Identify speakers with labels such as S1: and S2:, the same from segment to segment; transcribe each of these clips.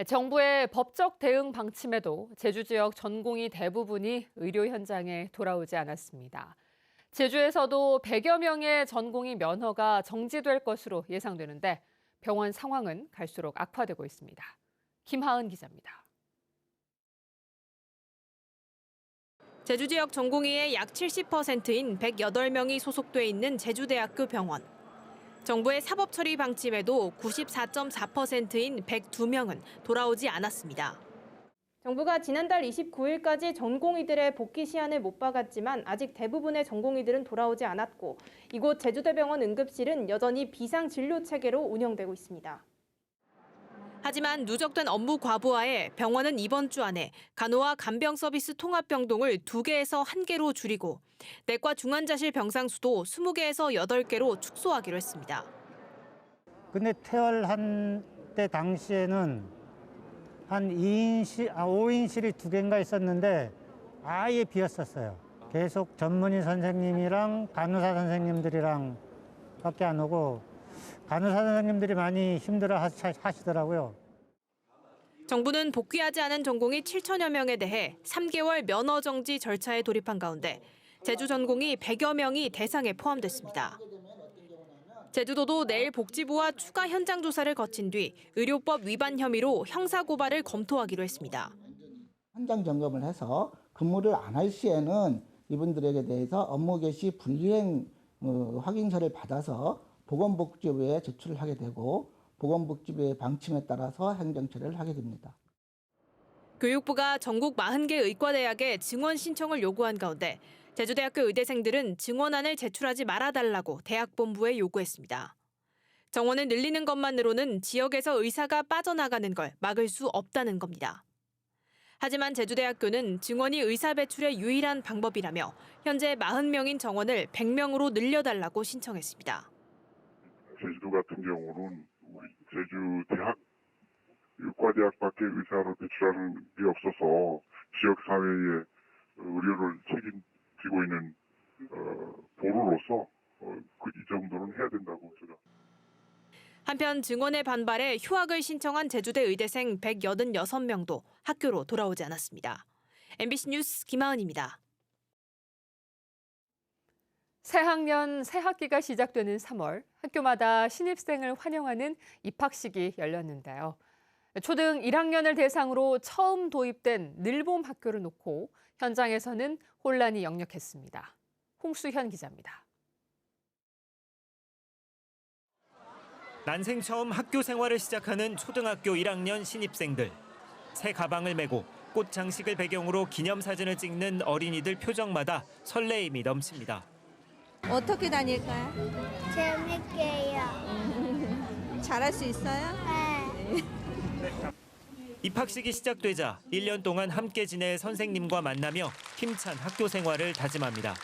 S1: 정부의 법적 대응 방침에도 제주 지역 전공의 대부분이 의료 현장에 돌아오지 않았습니다. 제주에서도 100여 명의 전공의 면허가 정지될 것으로 예상되는데 병원 상황은 갈수록 악화되고 있습니다. 김하은 기자입니다.
S2: 제주 지역 전공의의 약 70%인 108명이 소속돼 있는 제주대학교 병원. 정부의 사법 처리 방침에도 94.4%인 102명은 돌아오지 않았습니다.
S3: 정부가 지난달 29일까지 전공의들의 복귀 시한을 못 박았지만 아직 대부분의 전공의들은 돌아오지 않았고 이곳 제주대병원 응급실은 여전히 비상 진료 체계로 운영되고 있습니다.
S2: 하지만 누적된 업무 과부하에 병원은 이번 주 안에 간호와 간병 서비스 통합병동을 2개에서 1개로 줄이고 내과 중환자실 병상 수도 20개에서 8개로 축소하기로 했습니다.
S4: 근데 퇴원한 때 당시에는 한 5인실이 2개인가 있었는데 아예 비었었어요. 계속 전문의 선생님이랑 간호사 선생님들이랑 밖에 안 오고 간호사 선생님들이 많이 힘들어 하시더라고요.
S2: 정부는 복귀하지 않은 전공의 7천여 명에 대해 3개월 면허 정지 절차에 돌입한 가운데 제주 전공의 100여 명이 대상에 포함됐습니다. 제주도도 내일 복지부와 추가 현장 조사를 거친 뒤 의료법 위반 혐의로 형사 고발을 검토하기로 했습니다.
S5: 현장 점검을 해서 근무를 안 할 시에는 이분들에게 대해서 업무 개시 불이행 확인서를 받아서 보건복지부에 제출을 하게 되고 보건복지부의 방침에 따라서 행정처리를 하게 됩니다.
S2: 교육부가 전국 40개 의과대학에 증원 신청을 요구한 가운데 제주대학교 의대생들은 증원안을 제출하지 말아달라고 대학본부에 요구했습니다. 정원을 늘리는 것만으로는 지역에서 의사가 빠져나가는 걸 막을 수 없다는 겁니다. 하지만 제주대학교는 증원이 의사 배출의 유일한 방법이라며 현재 40명인 정원을 100명으로 늘려달라고 신청했습니다.
S6: 제주도 같은 경우는 우리 제주대학, 의과대학밖에 의사로 배출하는 게 없어서 지역사회의 의료를 책임지고 있는 보루로서 이 정도는 해야 된다고 제가.
S2: 한편 증원의 반발에 휴학을 신청한 제주대 의대생 186명도 학교로 돌아오지 않았습니다. MBC 뉴스 김하은입니다.
S1: 새학년 새학기가 시작되는 3월, 학교마다 신입생을 환영하는 입학식이 열렸는데요. 초등 1학년을 대상으로 처음 도입된 늘봄 학교를 놓고 현장에서는 혼란이 역력했습니다. 홍수현 기자입니다.
S7: 난생 처음 학교 생활을 시작하는 초등학교 1학년 신입생들. 새 가방을 메고 꽃 장식을 배경으로 기념사진을 찍는 어린이들 표정마다 설레임이 넘칩니다.
S8: 어떻게 다닐까요?
S9: 재밌게요.
S8: 잘할 수 있어요?
S9: 네.
S7: 입학식이 시작되자 1년 동안 함께 지낼 선생님과 만나며 힘찬 학교 생활을 다짐합니다.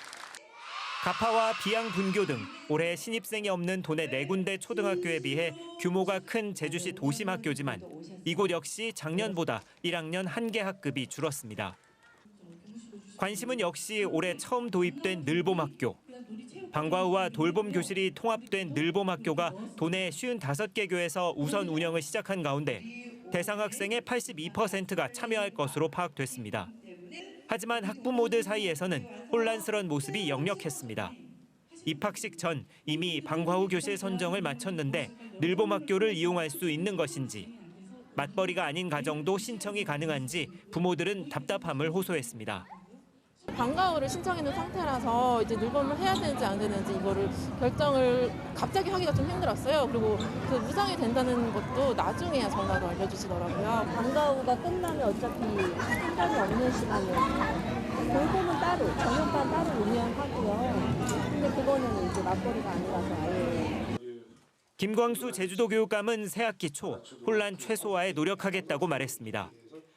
S7: 가파와 비양 분교 등 올해 신입생이 없는 도내 4군데 초등학교에 비해 규모가 큰 제주시 도심학교지만 이곳 역시 작년보다 1학년 1개 학급이 줄었습니다. 관심은 역시 올해 처음 도입된 늘봄학교. 방과후와 돌봄 교실이 통합된 늘봄학교가 도내 55개 교에서 우선 운영을 시작한 가운데 대상 학생의 82%가 참여할 것으로 파악됐습니다. 하지만 학부모들 사이에서는 혼란스러운 모습이 역력했습니다. 입학식 전 이미 방과후 교실 선정을 마쳤는데 늘봄학교를 이용할 수 있는 것인지, 맞벌이가 아닌 가정도 신청이 가능한지 부모들은 답답함을 호소했습니다.
S10: 방과후를 신청했는 상태라서 이제 늘봄을 해야 되는지 안 되는지 이거를 결정을 갑자기 하기가 좀 힘들었어요. 그리고 그 무상이 된다는 것도 나중에야 전화로 알려주시더라고요.
S11: 방과후가 끝나면 어차피 상관이 없는 시간이에요. 돌봄은 따로, 저녁반 따로 운영하고요. 근데 그거는 이제 맞벌이가 아니라서 아예.
S7: 김광수 제주도 교육감은 새학기 초 혼란 최소화에 노력하겠다고 말했습니다.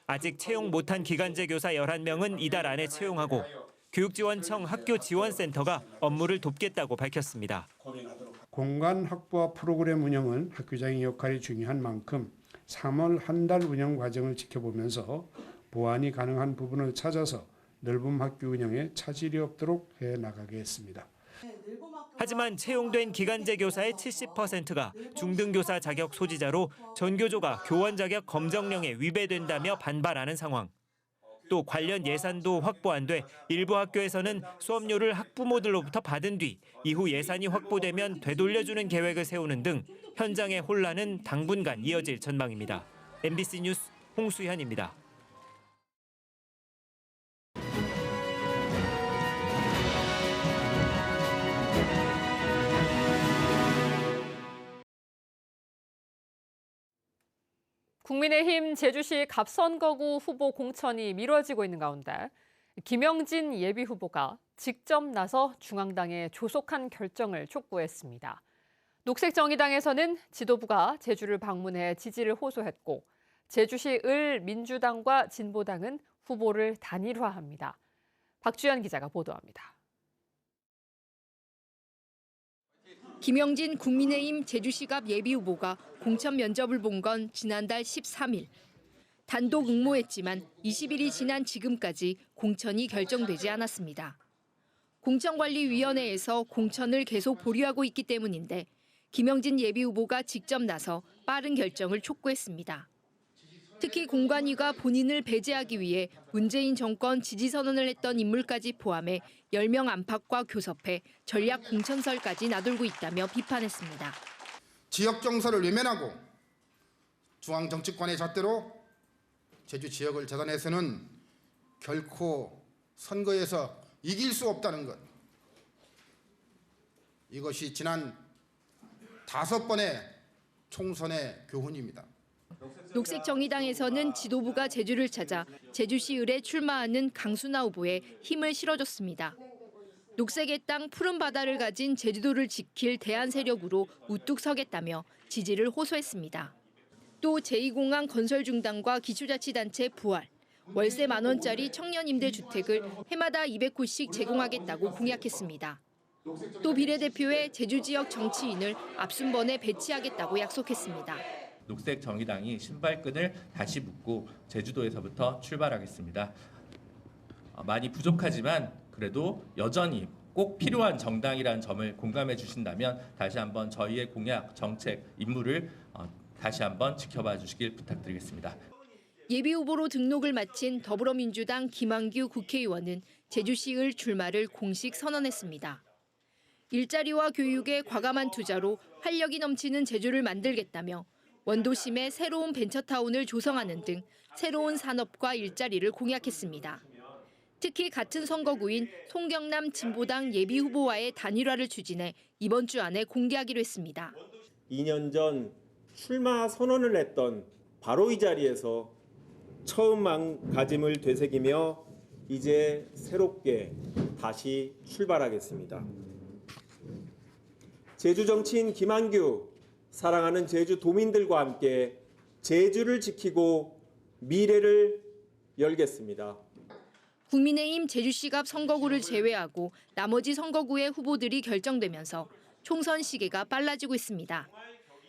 S7: 아직 채용 못한 기간제 교사 11명은 이달 안에 채용하고 교육지원청 학교지원센터가 업무를 돕겠다고 밝혔습니다.
S12: 공간 확보와 프로그램 운영은 학교장의 역할이 중요한 만큼 3월 한 달 운영 과정을 지켜보면서 보완이 가능한 부분을 찾아서 늘봄 학교 운영에 차질이 없도록 해나가겠습니다.
S7: 하지만 채용된 기간제 교사의 70%가 중등교사 자격 소지자로 전교조가 교원 자격 검정령에 위배된다며 반발하는 상황. 또 관련 예산도 확보 안 돼 일부 학교에서는 수업료를 학부모들로부터 받은 뒤 이후 예산이 확보되면 되돌려주는 계획을 세우는 등 현장의 혼란은 당분간 이어질 전망입니다. MBC 뉴스 홍수현입니다.
S1: 국민의힘 제주시 갑선거구 후보 공천이 미뤄지고 있는 가운데 김영진 예비후보가 직접 나서 중앙당에 조속한 결정을 촉구했습니다. 녹색정의당에서는 지도부가 제주를 방문해 지지를 호소했고 제주시 을 민주당과 진보당은 후보를 단일화합니다. 박주연 기자가 보도합니다.
S13: 김영진 국민의힘 제주시갑 예비후보가 공천 면접을 본 건 지난달 13일. 단독 응모했지만 20일이 지난 지금까지 공천이 결정되지 않았습니다. 공천관리위원회에서 공천을 계속 보류하고 있기 때문인데 김영진 예비후보가 직접 나서 빠른 결정을 촉구했습니다. 특히 공관위가 본인을 배제하기 위해 문재인 정권 지지선언을 했던 인물까지 포함해 10명 안팎과 교섭해 전략 공천설까지 나돌고 있다며 비판했습니다.
S14: 지역 정서를 외면하고 중앙 정치권의 잣대로 제주 지역을 재단해서는 결코 선거에서 이길 수 없다는 것. 이것이 지난 5번의 총선의 교훈입니다.
S13: 녹색정의당에서는 지도부가 제주를 찾아 제주시 을에 출마하는 강순하 후보에 힘을 실어줬습니다. 녹색의 땅 푸른 바다를 가진 제주도를 지킬 대안 세력으로 우뚝 서겠다며 지지를 호소했습니다. 또 제2공항 건설 중단과 기초자치단체 부활, 월세 10,000원짜리 청년 임대주택을 해마다 200호씩 제공하겠다고 공약했습니다. 또 비례대표에 제주 지역 정치인을 앞순번에 배치하겠다고 약속했습니다.
S15: 녹색정의당이 신발끈을 다시 묶고 제주도에서부터 출발하겠습니다. 많이 부족하지만 그래도 여전히 꼭 필요한 정당이라는 점을 공감해 주신다면 다시 한번 저희의 공약, 정책, 임무를 다시 한번 지켜봐 주시길 부탁드리겠습니다.
S13: 예비후보로 등록을 마친 더불어민주당 김한규 국회의원은 제주시 을 출마를 공식 선언했습니다. 일자리와 교육에 과감한 투자로 활력이 넘치는 제주를 만들겠다며 원도심에 새로운 벤처타운을 조성하는 등 새로운 산업과 일자리를 공약했습니다. 특히 같은 선거구인 송경남 진보당 예비후보와의 단일화를 추진해 이번 주 안에 공개하기로 했습니다.
S16: 2년 전 출마 선언을 했던 바로 이 자리에서 처음 마음가짐을 되새기며 이제 새롭게 다시 출발하겠습니다. 제주 정치인 김한규, 사랑하는 제주 도민들과 함께 제주를 지키고 미래를 열겠습니다.
S13: 국민의힘 제주시갑 선거구를 제외하고 나머지 선거구의 후보들이 결정되면서 총선 시기가 빨라지고 있습니다.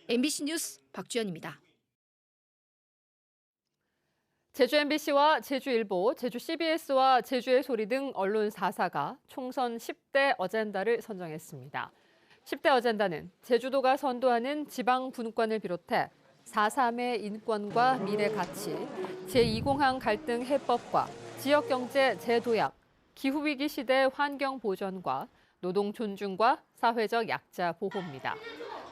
S13: MBC 뉴스 박주연입니다.
S1: 제주 MBC와 제주일보, 제주 CBS와 제주의 소리 등 언론 4사가 총선 10대 어젠다를 선정했습니다. 10대 어젠다는 제주도가 선도하는 지방 분권을 비롯해 4.3의 인권과 미래 가치, 제2공항 갈등 해법과 지역경제 재도약, 기후위기 시대 환경 보전과 노동 존중과 사회적 약자 보호입니다.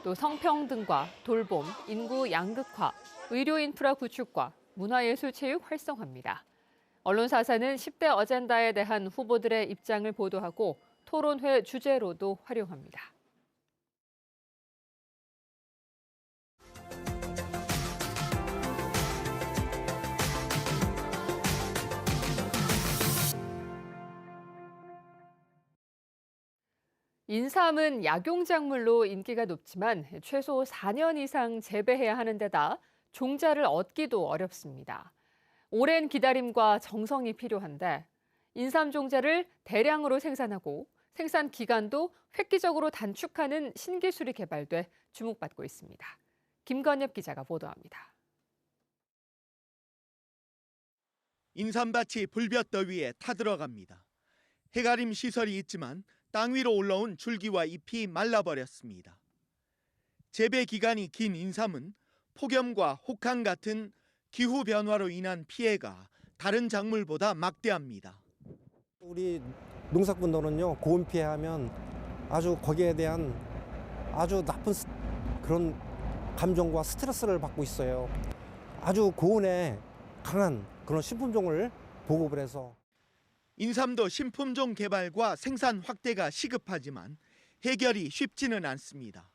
S1: 또 성평등과 돌봄, 인구 양극화, 의료 인프라 구축과 문화예술 체육 활성화입니다. 언론 4사는 10대 어젠다에 대한 후보들의 입장을 보도하고 토론회 주제로도 활용합니다. 인삼은 약용작물로 인기가 높지만 최소 4년 이상 재배해야 하는 데다 종자를 얻기도 어렵습니다. 오랜 기다림과 정성이 필요한데 인삼 종자를 대량으로 생산하고 생산 기간도 획기적으로 단축하는 신기술이 개발돼 주목받고 있습니다. 김건엽 기자가 보도합니다.
S17: 인삼밭이 불볕 더위에 타들어갑니다. 해가림 시설이 있지만 땅 위로 올라온 줄기와 잎이 말라버렸습니다. 재배 기간이 긴 인삼은 폭염과 혹한 같은 기후 변화로 인한 피해가 다른 작물보다 막대합니다.
S18: 우리 농사꾼들은요, 고온 피해하면 아주 거기에 대한 아주 나쁜 그런 감정과 스트레스를 받고 있어요. 아주 고온에 강한 그런 신품종을 보급을 해서.
S17: 인삼도 신품종 개발과 생산 확대가 시급하지만 해결이 쉽지는 않습니다.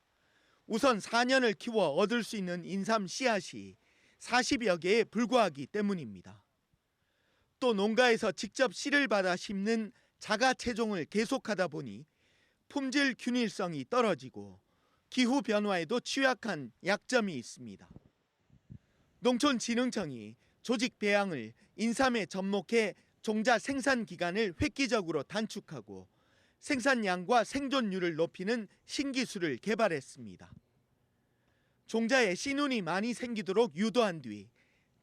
S17: 우선 4년을 키워 얻을 수 있는 인삼 씨앗이 40여 개에 불과하기 때문입니다. 또 농가에서 직접 씨를 받아 심는 자가 채종을 계속하다 보니 품질 균일성이 떨어지고 기후 변화에도 취약한 약점이 있습니다. 농촌진흥청이 조직 배양을 인삼에 접목해 종자 생산 기간을 획기적으로 단축하고 생산량과 생존율을 높이는 신기술을 개발했습니다. 종자에 씨눈이 많이 생기도록 유도한 뒤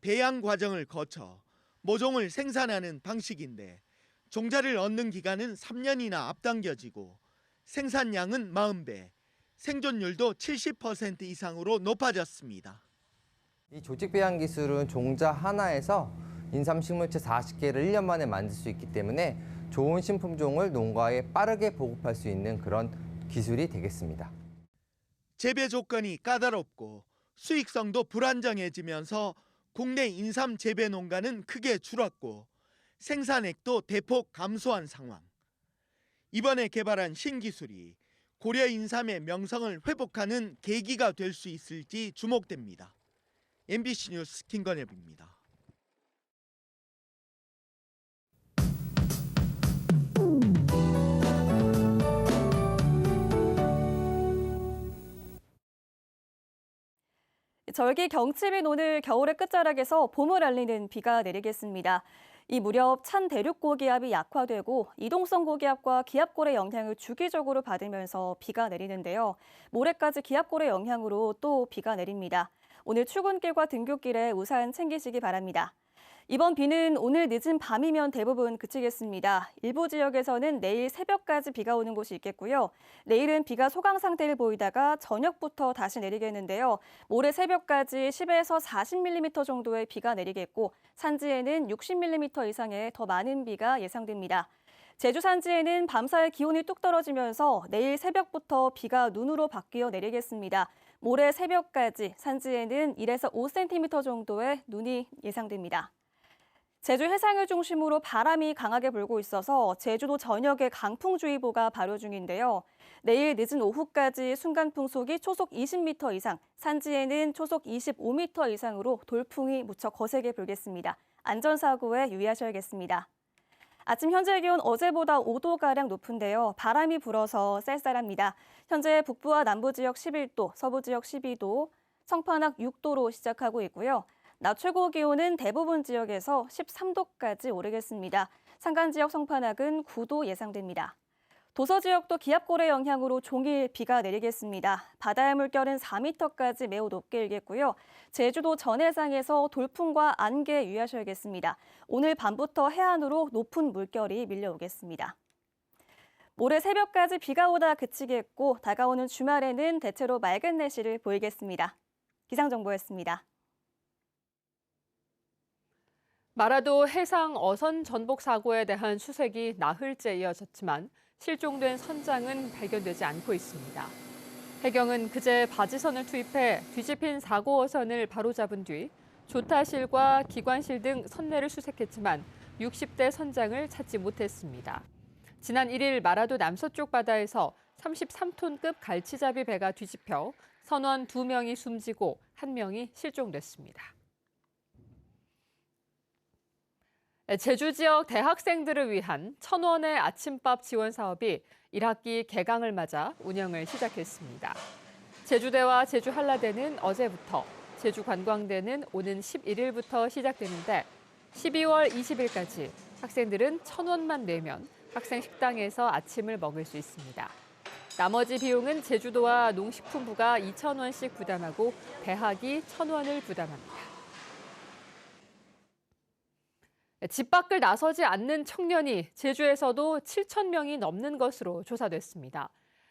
S17: 배양 과정을 거쳐 모종을 생산하는 방식인데 종자를 얻는 기간은 3년이나 앞당겨지고 생산량은 40배, 생존율도 70% 이상으로 높아졌습니다.
S19: 이 조직 배양 기술은 종자 하나에서 인삼 식물체 40개를 1년 만에 만들 수 있기 때문에 좋은 신품종을 농가에 빠르게 보급할 수 있는 그런 기술이 되겠습니다.
S17: 재배 조건이 까다롭고 수익성도 불안정해지면서 국내 인삼 재배 농가는 크게 줄었고 생산액도 대폭 감소한 상황. 이번에 개발한 신기술이 고려 인삼의 명성을 회복하는 계기가 될 수 있을지 주목됩니다. MBC 뉴스 김건엽입니다.
S20: 절기 경칩인 오늘 겨울의 끝자락에서 봄을 알리는 비가 내리겠습니다. 이 무렵 찬 대륙 고기압이 약화되고 이동성 고기압과 기압골의 영향을 주기적으로 받으면서 비가 내리는데요. 모레까지 기압골의 영향으로 또 비가 내립니다. 오늘 출근길과 등굣길에 우산 챙기시기 바랍니다. 이번 비는 오늘 늦은 밤이면 대부분 그치겠습니다. 일부 지역에서는 내일 새벽까지 비가 오는 곳이 있겠고요. 내일은 비가 소강 상태를 보이다가 저녁부터 다시 내리겠는데요. 모레 새벽까지 10에서 40mm 정도의 비가 내리겠고 산지에는 60mm 이상의 더 많은 비가 예상됩니다. 제주 산지에는 밤사이 기온이 뚝 떨어지면서 내일 새벽부터 비가 눈으로 바뀌어 내리겠습니다. 모레 새벽까지 산지에는 1에서 5cm 정도의 눈이 예상됩니다. 제주 해상을 중심으로 바람이 강하게 불고 있어서 제주도 전역에 강풍주의보가 발효 중인데요. 내일 늦은 오후까지 순간풍속이 초속 20m 이상, 산지에는 초속 25m 이상으로 돌풍이 무척 거세게 불겠습니다. 안전사고에 유의하셔야겠습니다. 아침 현재 기온 어제보다 5도가량 높은데요. 바람이 불어서 쌀쌀합니다. 현재 북부와 남부 지역 11도, 서부 지역 12도, 청판악 6도로 시작하고 있고요. 낮 최고 기온은 대부분 지역에서 13도까지 오르겠습니다. 산간 지역 성판악은 9도 예상됩니다. 도서 지역도 기압골의 영향으로 종일 비가 내리겠습니다. 바다의 물결은 4m까지 매우 높게 일겠고요. 제주도 전해상에서 돌풍과 안개에 유의하셔야겠습니다. 오늘 밤부터 해안으로 높은 물결이 밀려오겠습니다. 모레 새벽까지 비가 오다 그치겠고 다가오는 주말에는 대체로 맑은 날씨를 보이겠습니다. 기상정보였습니다.
S1: 마라도 해상 어선 전복 사고에 대한 수색이 나흘째 이어졌지만 실종된 선장은 발견되지 않고 있습니다. 해경은 그제 바지선을 투입해 뒤집힌 사고 어선을 바로잡은 뒤 조타실과 기관실 등 선내를 수색했지만 60대 선장을 찾지 못했습니다. 지난 1일 마라도 남서쪽 바다에서 33톤급 갈치잡이 배가 뒤집혀 선원 2명이 숨지고 1명이 실종됐습니다. 제주 지역 대학생들을 위한 1,000원의 아침밥 지원 사업이 1학기 개강을 맞아 운영을 시작했습니다. 제주대와 제주한라대는 어제부터, 제주관광대는 오는 11일부터 시작되는데 12월 20일까지 학생들은 1,000원만 내면 학생 식당에서 아침을 먹을 수 있습니다. 나머지 비용은 제주도와 농식품부가 2,000원씩 부담하고 대학이 1,000원을 부담합니다. 집 밖을 나서지 않는 청년이 제주에서도 7천 명이 넘는 것으로 조사됐습니다.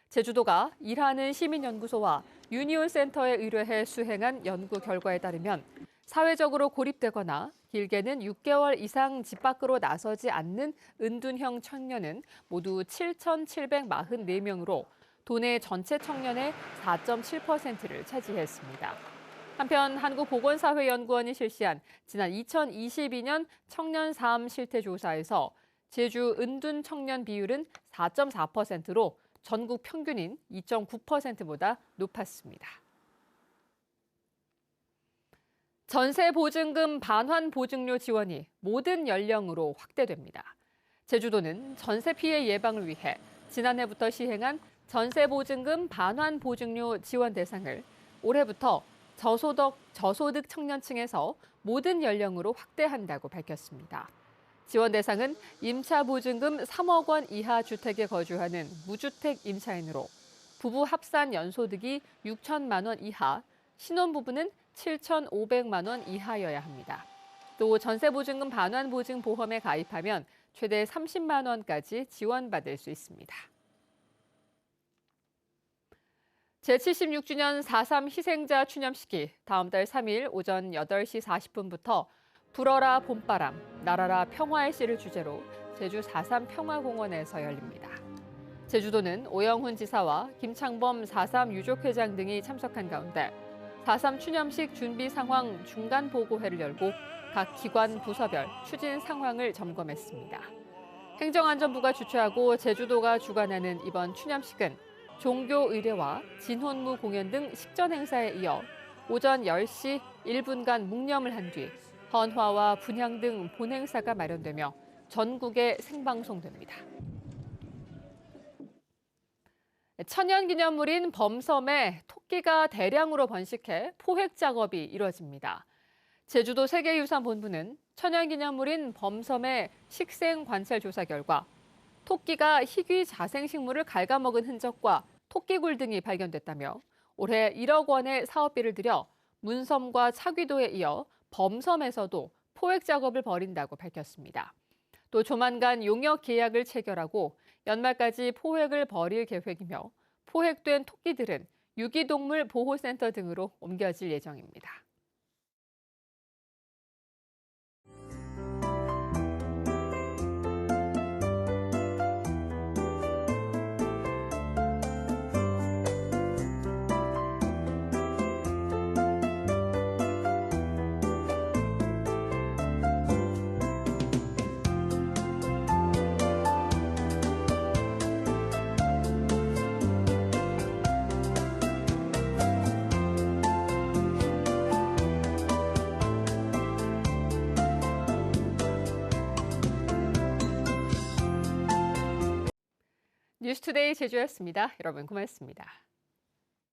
S1: 제주도가 일하는 시민연구소와 유니온센터에 의뢰해 수행한 연구 결과에 따르면 사회적으로 고립되거나 길게는 6개월 이상 집 밖으로 나서지 않는 은둔형 청년은 모두 7,744명으로 도내 전체 청년의 4.7%를 차지했습니다. 한편 한국보건사회연구원이 실시한 지난 2022년 청년 삶 실태 조사에서 제주 은둔 청년 비율은 4.4%로 전국 평균인 2.9%보다 높았습니다. 전세보증금 반환보증료 지원이 모든 연령으로 확대됩니다. 제주도는 전세 피해 예방을 위해 지난해부터 시행한 전세보증금 반환보증료 지원 대상을 올해부터 저소득 청년층에서 모든 연령으로 확대한다고 밝혔습니다. 지원 대상은 임차보증금 3억 원 이하 주택에 거주하는 무주택 임차인으로 부부 합산 연소득이 6천만 원 이하, 신혼부부는 7,500만 원 이하여야 합니다. 또 전세보증금 반환보증보험에 가입하면 최대 30만 원까지 지원받을 수 있습니다. 제76주년 4.3 희생자 추념식이 다음 달 3일 오전 8시 40분부터 불어라 봄바람, 날아라 평화의 씨를 주제로 제주 4.3 평화공원에서 열립니다. 제주도는 오영훈 지사와 김창범 4.3 유족회장 등이 참석한 가운데 4.3 추념식 준비 상황 중간 보고회를 열고 각 기관 부서별 추진 상황을 점검했습니다. 행정안전부가 주최하고 제주도가 주관하는 이번 추념식은 종교 의례와 진혼무 공연 등 식전 행사에 이어 오전 10시 1분간 묵념을 한 뒤 헌화와 분향 등 본행사가 마련되며 전국에 생방송됩니다. 천연기념물인 범섬에 토끼가 대량으로 번식해 포획 작업이 이뤄집니다. 제주도 세계유산본부는 천연기념물인 범섬의 식생 관찰 조사 결과 토끼가 희귀 자생식물을 갉아먹은 흔적과 토끼굴 등이 발견됐다며 올해 1억 원의 사업비를 들여 문섬과 차귀도에 이어 범섬에서도 포획 작업을 벌인다고 밝혔습니다. 또 조만간 용역 계약을 체결하고 연말까지 포획을 벌일 계획이며 포획된 토끼들은 유기동물 보호센터 등으로 옮겨질 예정입니다. 뉴스투데이 제주였습니다. 여러분 고맙습니다.